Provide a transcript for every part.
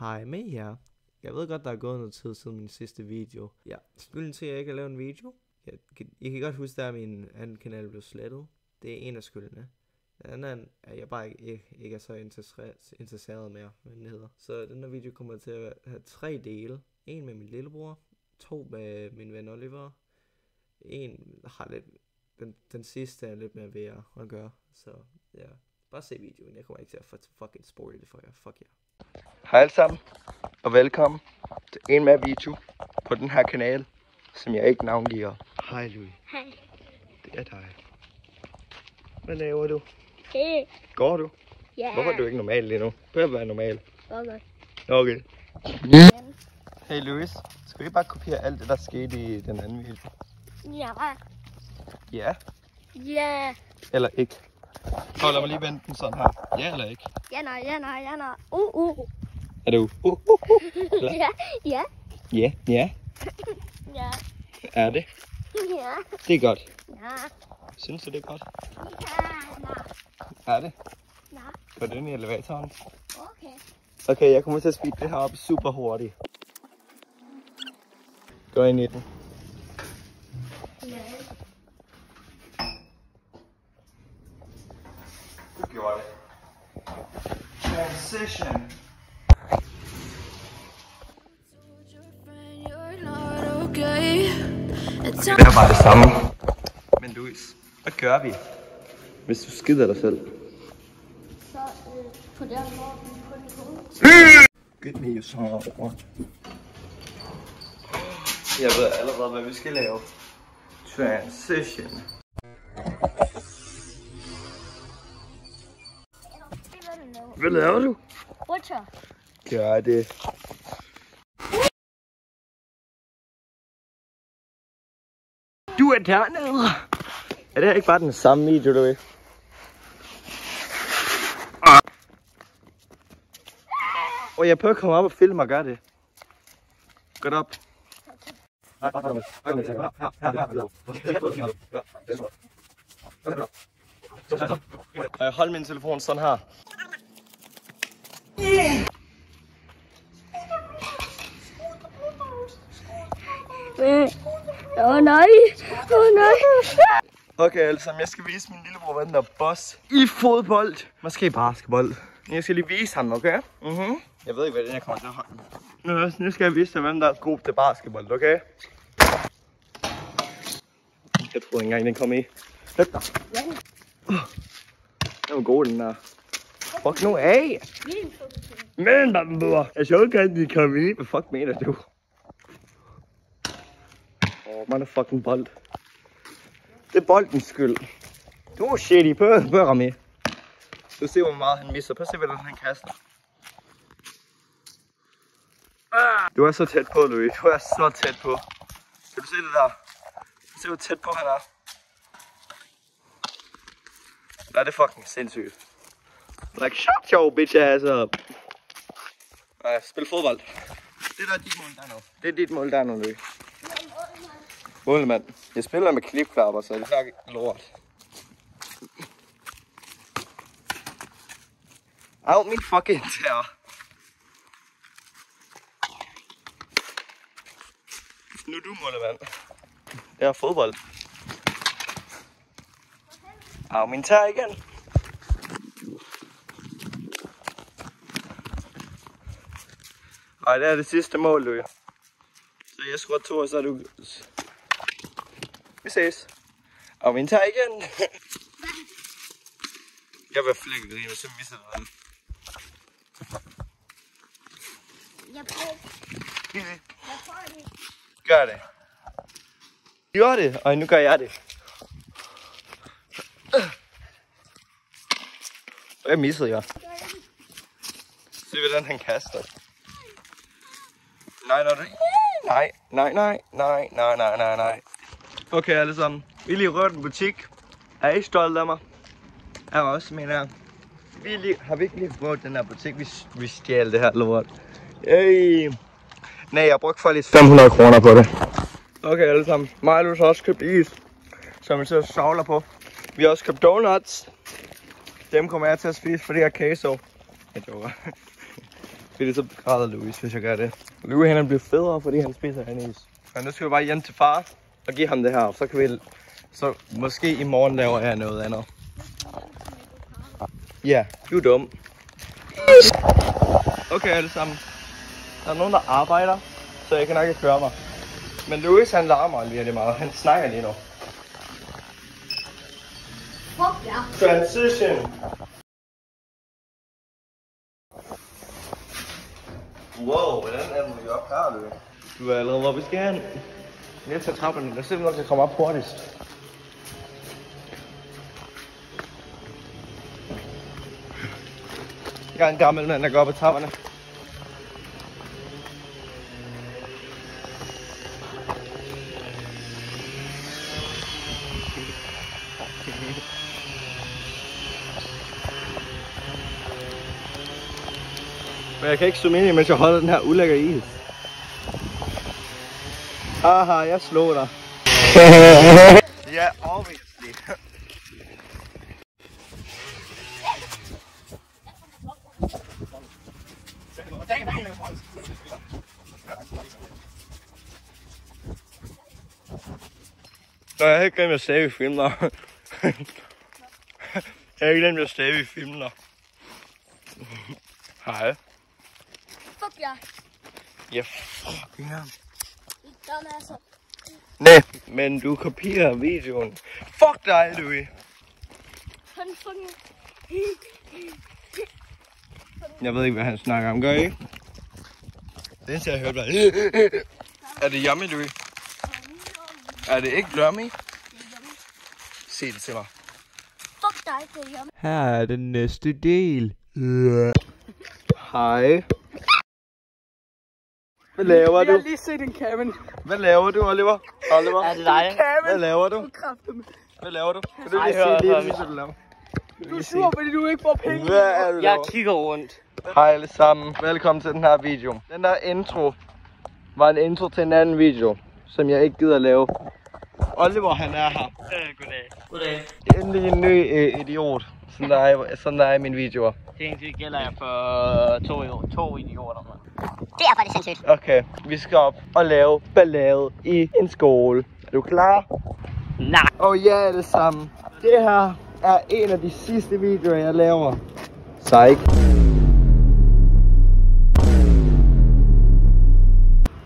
Hej med jer. Jeg ved godt, der er gået noget tid siden min sidste video. Ja, skylden til, at jeg ikke har lavet en video. I kan godt huske, at min anden kanal blev slettet. Det er en af skyldene. Den anden er jeg bare ikke er så interesseret mere, hvad den hedder. Så den her video kommer til at have 3 dele. En med min lillebror, 2 med min ven Oliver. En har lidt, den sidste er lidt mere ved at gøre. Så ja, bare se videoen. Jeg kommer ikke til at fucking spoil det for jer. Fuck jer. Hej alle sammen, og velkommen til en mere video på den her kanal, som jeg ikke navngiver. Hej Louis. Hej. Det er dig. Hvad laver du? Hey. Går du? Ja. Hvorfor er du ikke normal lige nu? Prøv at være normal. Okay. Okay. Hey Louis, skal vi bare kopiere alt det, der skete i den anden video? Ja. Ja. Ja. Eller ikke? Så lad mig lige vende den sådan her. Ja eller ikke? Ja, nej. Er du? Eller? Ja. Ja. Ja. Ja. Ja. Er det? Ja. Det er godt. Ja. Synes du det er godt? Ja. Er det? Ja. Går det ind i elevatoren? Okay. Okay, jeg kommer til at speede det her op super hurtigt. Gå ind i den. Du gjorde det. Transition. Det er bare det samme. Men Louis, hvad gør vi, hvis du skider dig selv? Så på den måde, på den måde. Get me your song over. Jeg ved allerede, hvad vi skal lave. Transition. Hvad laver du? Rutscher. Gør det. Du er dernede. Er det ikke bare den samme video, du ved? Og jeg prøver at komme op og filme og gøre det. Godt op. Hold min telefon sådan her. Nej. Okay, altså, jeg skal vise min lillebror, hvordan der er boss i fodbold. Måske i basketball. Jeg skal lige vise ham, okay? Jeg ved ikke, hvad det er, jeg kommer til at holde. Nu skal jeg vise dig, hvem der er god til basketball, okay? Jeg troede ikke engang, den kom i. Løb dig. Den var god, den der. Fuck nu af! Men, bambur! Jeg så ikke, at den kom i. Hvad fuck mener du? Motherfucking bold. Det er boldens skyld. Du er shitty, prøv med. Du ser, hvor meget han misser. Prøv at se, hvordan han kaster. Du er så tæt på, Louis. Du er så tæt på. Kan du se det der? Se, hvor tæt på han er. Der er det fucking sindssygt. Like, shut your bitch ass up. Nej, spil fodbold. Det der er dit mål der nu. Det er dit mål der nu, Louis. Målmand. Jeg spiller med klipklapper, så det er ikke lort. Au, min fucking tær. Nu er du målmand. Det er fodbold. Au, min tær igen. Ej, det er det sidste mål, Louis. Så jeg skruer 2, og så er du... Vi ses. Og min tager igen. Jeg vil flække det, og så misser det den. Jeg prøver det. Gør det. Gør det, og nu gør jeg det. Og jeg missede jer. Se hvordan han kaster. Nej. Okay alle sammen, vi lige rørt en butik. Er I stolte af mig? Jeg er også, mener jeg. Har vi ikke lige rørt den her butik? Vi stjal det her lort. Hey. Nej, jeg brugte faktisk 500 kroner på det. Okay alle sammen, mig og Lus har også købt is, som vi så savler på. Vi har også købt donuts. Dem kommer jeg til at spise, for det er queso. Jeg joker. fordi så begræder Louis, hvis jeg gør det. Louis han er blevet federe, fordi han spiser anis. Men nu skal vi bare hjem til far og give ham det her, så kan vi... Så måske i morgen laver jeg noget andet. Ja, du er dum. Okay, alle sammen. Der er nogen, der arbejder, så jeg kan nok ikke høre mig. Men Louis han larmer virkelig meget. Han snakker lige nu. Fuck ja. Transition. Wow, hvordan er vi op her, Louis? Du er allerede, hvor vi skal hen. Jeg tager trapperne. Der ser vi nok, at komme op hurtigst. Jeg er en gammel mand, der går op ad trapperne. Men jeg kan ikke zoome ind i, mens jeg holder den her ulækker is. Haha, jeg slår dig. Ja, obviously. Nå, jeg har ikke glemt at stave i filmer. Jeg har ikke glemt at stave i filmer. Hej. Fuck ja. Ja, fuck ja. Dummasser. Nej, men du kopierer videoen. Fuck dig, Louis. Han fucking... Jeg ved ikke, hvad han snakker om. Gør I ikke? Det eneste, jeg har hørt, var... Er det yummy, Louis? Er det ikke yummy? Sig det til mig. Fuck dig, det er yummy. Her er den næste del. Hej. Hvad laver du? Jeg har lige set en Kevin. Hvad laver du, Oliver? Oliver? Er det dig? Hvad laver du? Hvad laver du? Kan du lige sige lige, hvad du laver? Du er sur, fordi du ikke får penge. Hvad er du Jeg laver? kigger rundt. Hej alle sammen. Velkommen til den her video. Den der intro var en intro til en anden video, som jeg ikke gider at lave. Oliver, han er her. Goddag. Goddag. Endelig en ny idiot, som der er i mine videoer. Det eneste gælder jeg for to idioter, man. Det er faktisk sindssygt. Okay, vi skal op og lave ballade i en skole. Er du klar? Nej. Og ja, alle sammen. Det her er en af de sidste videoer, jeg laver. Psych.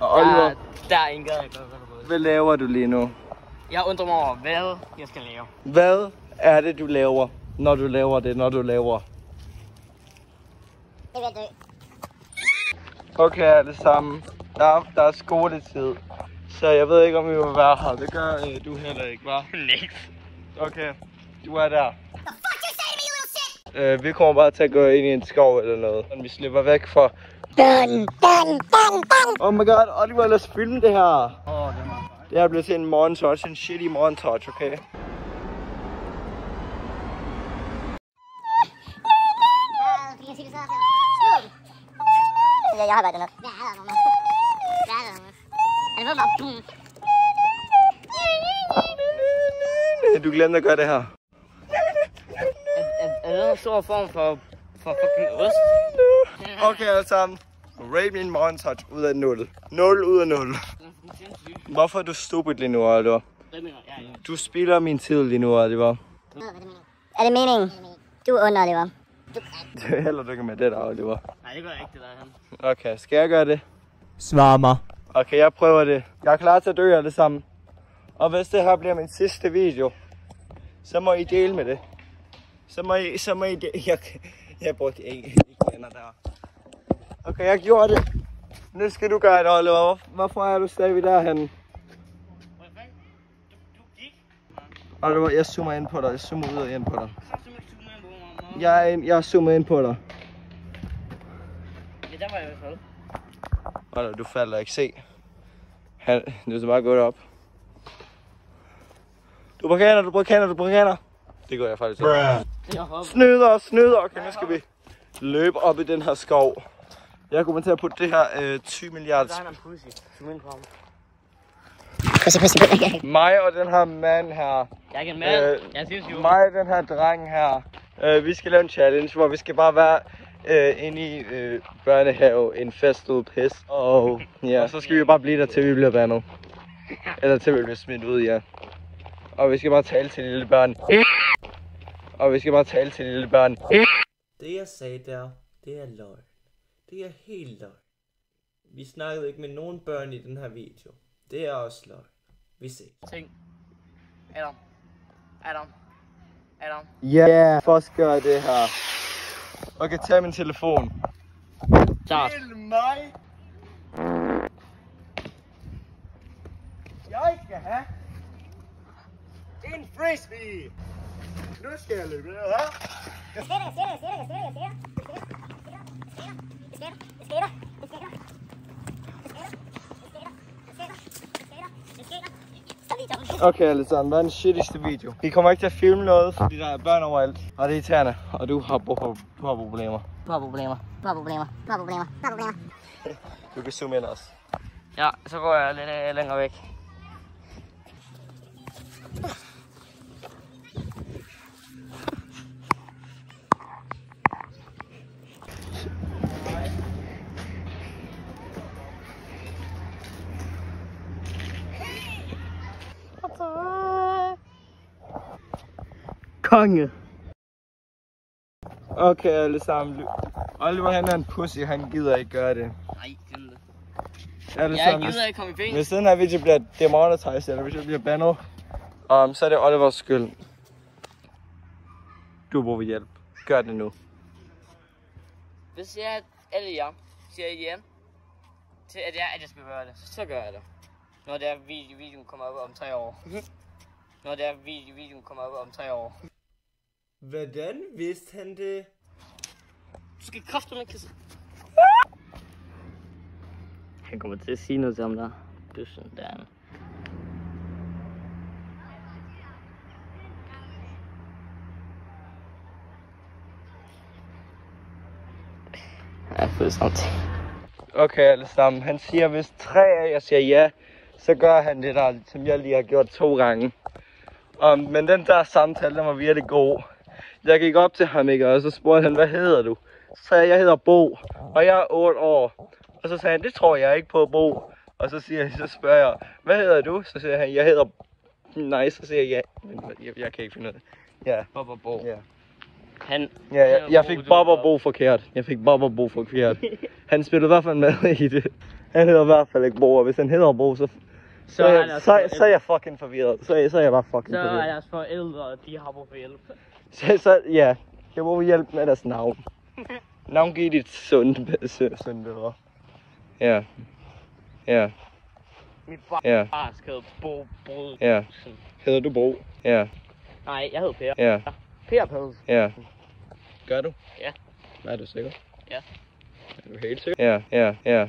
Og Oliver, Der er ingen gade, jeg gør. hvad laver du lige nu? Jeg undrer mig over, hvad jeg skal lave. Hvad er det, du laver, når du laver det, når du laver? Det vil dø. Okay, alle sammen. Der er skoletid. Så jeg ved ikke, om vi vil være her. Det gør du heller ikke, hva'? Niks. Okay, du er der. The fuck you say to me, you little shit? Vi kommer bare til at gå ind i en skov eller noget. Vi slipper væk fra... Dun. Oh my god, Oliver, lad os filme det her. Det er meget. Det her bliver til en montage, en shitty montage, okay? Jeg har været det nok. Du glemte at gøre det her. Er det en stor form for fucking ost? Okay, alle sammen. Rate min montage ud af 0. 0 ud af 0. Hvorfor er du stupid lige nu, Oliver? Du spilder min tid lige nu, Oliver. Er det meningen? Du er under, Oliver. Det hælder du ikke med det der, Oliver. Nej, det gør jeg ikke, det der han. Okay, skal jeg gøre det? Svar mig. Okay, jeg prøver det. Jeg er klar til at dø alle sammen. Og hvis det her bliver min sidste video, så må I dele med det. Så må I dele. Jeg brugte ikke venner der. Okay, jeg gjorde det. Nu skal du gøre det, Oliver. Hvorfor er du stadig derhenne? Du gik? Oliver, jeg zoomer ind på dig. Jeg zoomer ud og ind på dig. Jeg zoomer ind på dig. Ja, der var jeg i hvert fald. Oliver, du falder ikke. Se. Du skal bare gå op. Du bruger. Det går jeg faktisk ikke. Snyder. Okay, nu skal vi løbe op i den her skov. Jeg kommer til at putte det her 20 milliarder. Der er en pussy. Zoom ind på ham. Mig og den her mand her. Jeg er ikke en mand. Jeg synes jo. Mig og den her dreng her. Vi skal lave en challenge, hvor vi skal bare være inde i børnehave en festet pis. Og ja, og så skal vi bare blive der, til vi bliver bandet. Eller til vi bliver smidt ud, ja. Og vi skal bare tale til lille børn. Og vi skal bare tale til lille børn. Det jeg sagde der, det er løgn. Det er helt løgn. Vi snakkede ikke med nogen børn i den her video. Det er også løgn. Vi ses. Ting. Adam. Ja, yeah, først gør det her. Okay, tag min telefon. Start. Til mig. Jeg skal have en frisbee. Nu skal jeg løbe, hva'? Okay alle sammen, hvad er den shittigste video? Vi kommer ikke til at filme noget, fordi der er børn overalt. Og det er irriterende, og du har problemer. Du kan zoome ind også. Ja, så går jeg lidt længere væk. Konge. Okay alle sammen. Oliver han er en pussy, han gider ikke gøre det. Nej, gider det. Alle Jeg sammen, gider ikke komme i fængsel. hvis den her video bliver demonetized, eller hvis jeg bliver bandet, så er det Olivers skyld. Du bruger hjælp. Gør det nu. Hvis jeg alle jer siger ja til at jeg skal gøre det, så gør jeg det. Når det er videoen kommer op om 3 år. Når det er videoen kommer op om 3 år. Hvordan vidste han det? Du skal kraftedeme ikke kisse. Han kommer til at sige noget til ham der. Bøssen der. Jeg får samtidig. Okay alle sammen, han siger, hvis 3 af jer siger ja, så gør han det der, som jeg lige har gjort 2 gange. Men den der samtale, den var virkelig god. Jeg gik op til ham, ikke, og så spurgte han, hvad hedder du? Så sagde jeg hedder Bo, og jeg er 8 år. Og så sagde han, det tror jeg ikke på, Bo. Og så spørger jeg, hvad hedder du? Så siger han, jeg hedder... Nej, så siger jeg ja. Men jeg kan ikke finde det. Ja. Bob og Bo. Ja. Jeg fik Bob og Bo forkert. Han spillede i hvert fald med i det. Han hedder i hvert fald ikke Bo, og hvis han hedder Bo, så er jeg fucking forvirret. Så er jeg bare fucking forvirret. Så er deres forældre, de har brug for hjælp. Ja, jeg må hjælpe med deres navn. Navngiv dit sunde bedre. Ja. Mit far skal Bo Brød. Ja. Hedder du Bo? Ja. Nej, jeg hedder Per. Ja. Per Pels. Ja. Gør du? Ja. Er du sikker? Ja. Er du helt sikker? Ja. Ja.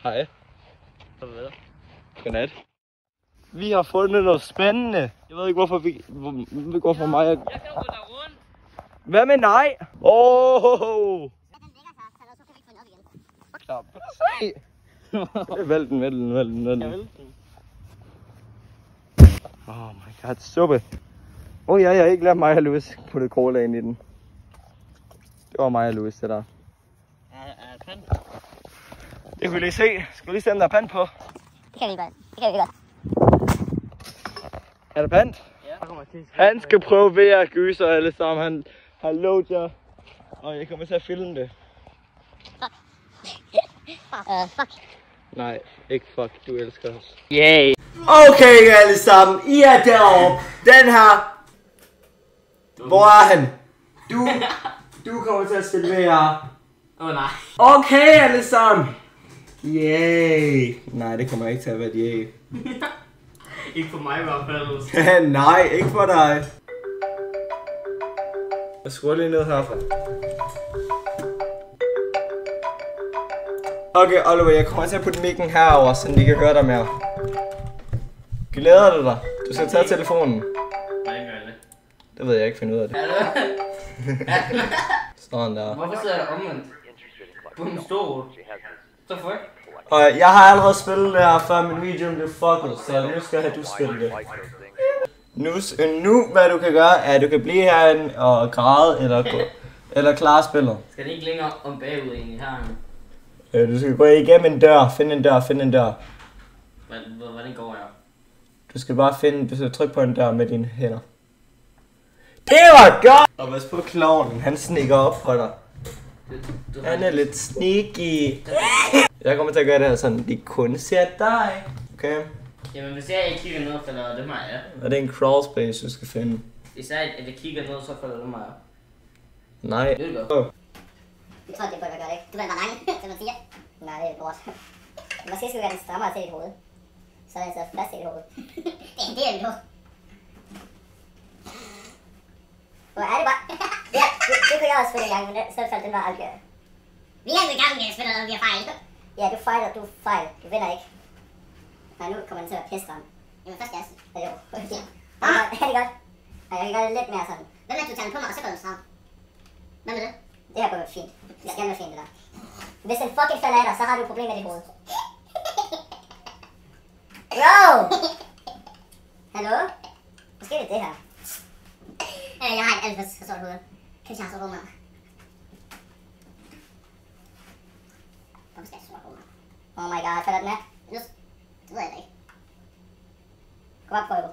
Hej. Hvad? Godnat. Vi har fundet noget spændende. Jeg ved ikke hvorfor vi går for mig. Jeg kan gå der rundt. Hvad med nej? Ja, se. Vælt den. Jeg vælte den. Oh my god, suppe. Jeg har ikke lært mig og Louis putte cola ind i den. Det var mig og Louis, det der. Er pand? Det kunne vi lige se. Skal vi lige se, om der er pand på? Det kan vi godt. Er der pand? Ja. Han skal prøve VR-gyser alle sammen. Han har lovet jer. Og jeg kommer til at filme det. Fuck. Nej, ikke fuck. Du elsker os. Yay. Okay alle sammen, I er deroppe. Den her. Hvor er han? Du kommer til at spille VR. Nej. Okay alle sammen. Yay. Nej, det kommer ikke til at være yay. Ikke for mig i hvert fald. Nej, ikke for dig. Jeg skruer lige ned herfra. Okay, Oliver, jeg kommer til at putte mikken herover, så de kan høre dig mere. Glæder du dig? Du skal tage telefonen. Hvordan gør jeg det? Det ved jeg ikke, finde ud af det. Sådan der. Hvorfor sidder jeg omvendt? På en stol. Så fuck. Og jeg har allerede spillet det her, før min video blev fucket, så nu skal du spille det. Nu, hvad du kan gøre, er, at du kan blive herinde og græde, eller klare spillet. Skal det ikke længere om bagud egentlig her? Du skal gå igennem en dør, finde en dør. Hvordan går jeg? Du skal trykke på en dør med dine hænder. Det var godt! Og pas på klovnen, han snikker op på dig. Han er lidt sneaky. Jeg kommer til at gøre det her sådan, de kun ser dig. Okay? Jamen hvis jeg ikke kigger ned, falder det mig, ja. Og det er en crawl space, du skal finde. Hvis jeg kigger ned, så falder det mig, ja. Nej. Det er godt. Jeg tror, det burde gøre det ikke. Du ved, hvor mange, som man siger. Nej, det er lort. Måske skulle gøre den strammere til dit hoved. Så er den så fast i dit hoved. det er mit hoved. Hvor er det bare? Ja, det kunne jeg også spille en gang, men så faldt den bare aldrig. Vi er jo i gang med at spille, når vi har fejl. Ja, du fejl. Du vinder ikke. Nej, nu kommer den til at pisse ham. Jamen først gas. Ja, jo. Er det godt? Nej, jeg kan gøre det lidt mere sådan. Hvad med, at du tager den på mig, og så går den stram? Hvad med det? Det her går jo fint. Det skal være fint, det der. Hvis den fucking falder af dig, så har du et problem med dit hoved. Bro! Hallo? Hvad sker det her? Jeg har et alt for stort hoved. Kan jeg have så hoved, mand? Hvorfor skal jeg så hoved, mand? Oh my god, falder den af? Det ved jeg ikke. Kom op, prøv.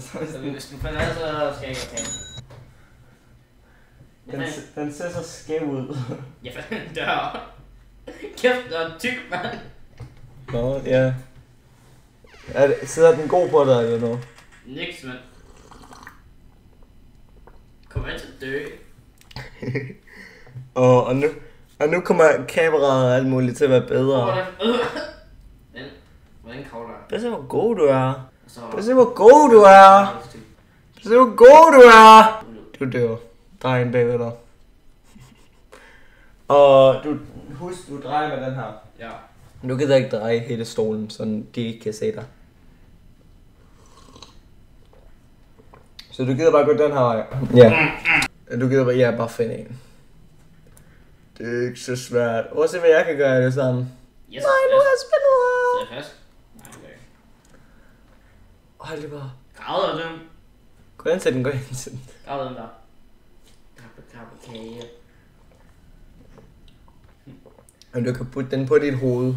Så hvis du falder af, så skal jeg ikke have. Den ser så skæv ud. Jeg falder en dør. Kæft, der er tyk, mand. Nå, ja. Sidder den god på dig, eller noget? Niks, mand. Kommer jeg til at dø? og nu kommer kameraet og alt muligt til at være bedre. Hvordan kravler jeg? Prøv at se, hvor god du er. Prøv at se, hvor god du er. Prøv at se, hvor god du er. Du dør. Der er en bagved dig. Og husk, du drejer med den her. Ja. Du kan da ikke dreje hele stolen, så de ikke kan se dig. Så du gider bare gå den her vej. Ja. Du gider bare finde en. Det er ikke så svært. Også hvad jeg kan gøre det sammen. Yes, nej, nu er jeg spændt. Sidder jeg fast? Nej, det gør jeg ikke. Hold det bare. Gravder den. Gå ind til den, Gravder den der. Kage. Og du kan putte den på dit hoved.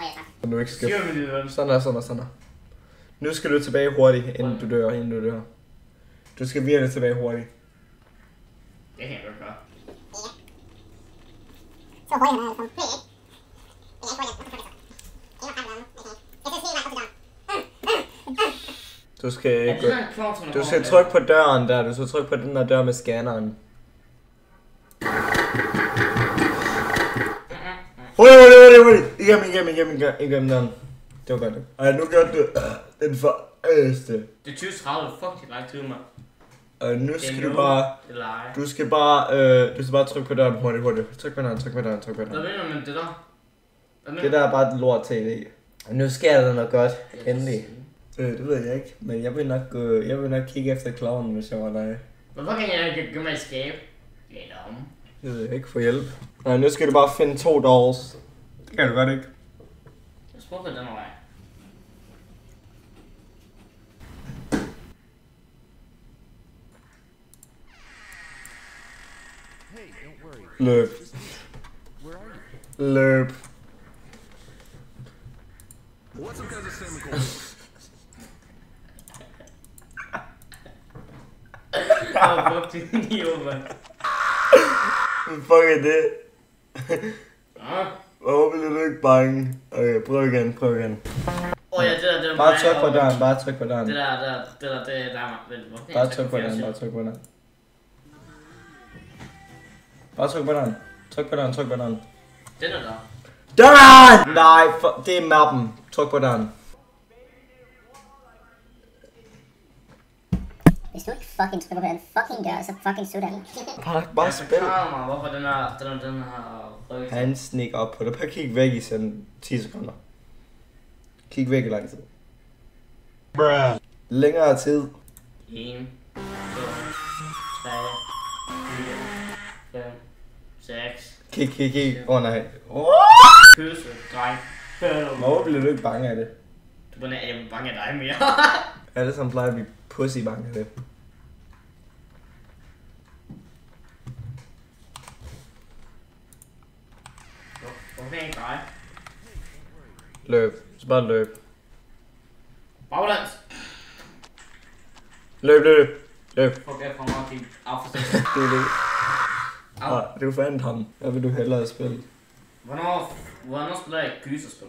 Ja, tak. Og du ikke skal... Styr med dit ven. Sådan der. Nu skal du tilbage hurtigt, inden du dør. Du skal virkelig tilbage hurtigt. Det kan jeg godt gøre. Så hurtigt han er altså. Du skal trykke på døren der. Du skal trykke på den der dør med scanneren. Hurtigt! Igennem den. Det var godt. Ej, nu gør du den forøste. Det er 20-30, fucking lang tid, mand. Og nu skal du bare... Du skal bare trykke på døren hurtigt. Tryk på døren. Hvad mener du med det der? Det der er bare et lort tv. Og nu sker der noget godt. Endelig. Det ved jeg ikke, men jeg vil nok kigge efter klovnen, hvis jeg var dig. Hvorfor kan jeg ikke gøre mig et skab? Lidt om. Det ved jeg ikke, få hjælp. Nej, nu skal du bare finde 2 dolls. Det kan du godt ikke. Jeg spørger på den vej. Løb. Fuck er det? Hvorfor bliver du ikke bange? Okay, prøv igen. Ja, det der. Bare tryk på døren. Det der. Bare tryk på døren. Bare tryk på døren. Tryk på døren. Den er der. Døren! Nej, det er mappen. Tryk på døren. Hvis du ikke fucking trykker på den fucking dør, så fucking sådan. Bare spil. Hvorfor den her røg? Han snikker op på dig. Bare kig væk i sådan 10 sekunder. Kig væk i lang tid. Længere tid. 1, 2, 3, 4, 5, 6. Kig. Nej. Kysse, dreng. Hvorfor bliver du ikke bange af det? Du er bange af dig mere. Alle sammen plejer vi pussy banker det. Hvorfor ikke dig? Løb. Så bare løb. Baglands! Løb. Okay, for mig at kigge af for sig. Det er det. Du fandt ham. Hvad vil du hellere spille? Hvornår spiller jeg gyserspil?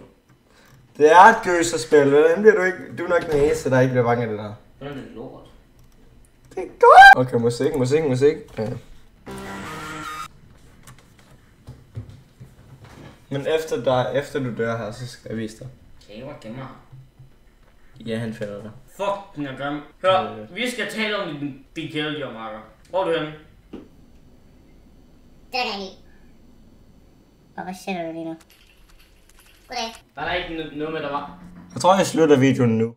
Det er et gyserspil, hvordan bliver du ikke? Du er nok den eneste, der ikke bliver bange af det der. Hvordan er det lort? Det er godt! Okay, musik. Ja. Men efter du dør her, så skal jeg vise dig. Okay, hvor gemmer ham? Ja, han finder dig. Fuck, den er grim. Hør, vi skal tale om din kæledyr, Marker. Hvor er du henne? Det er der i. Og hvad siger du lige nu? Goddag. Der er ikke noget med, der var. Jeg tror, jeg slutter videoen nu.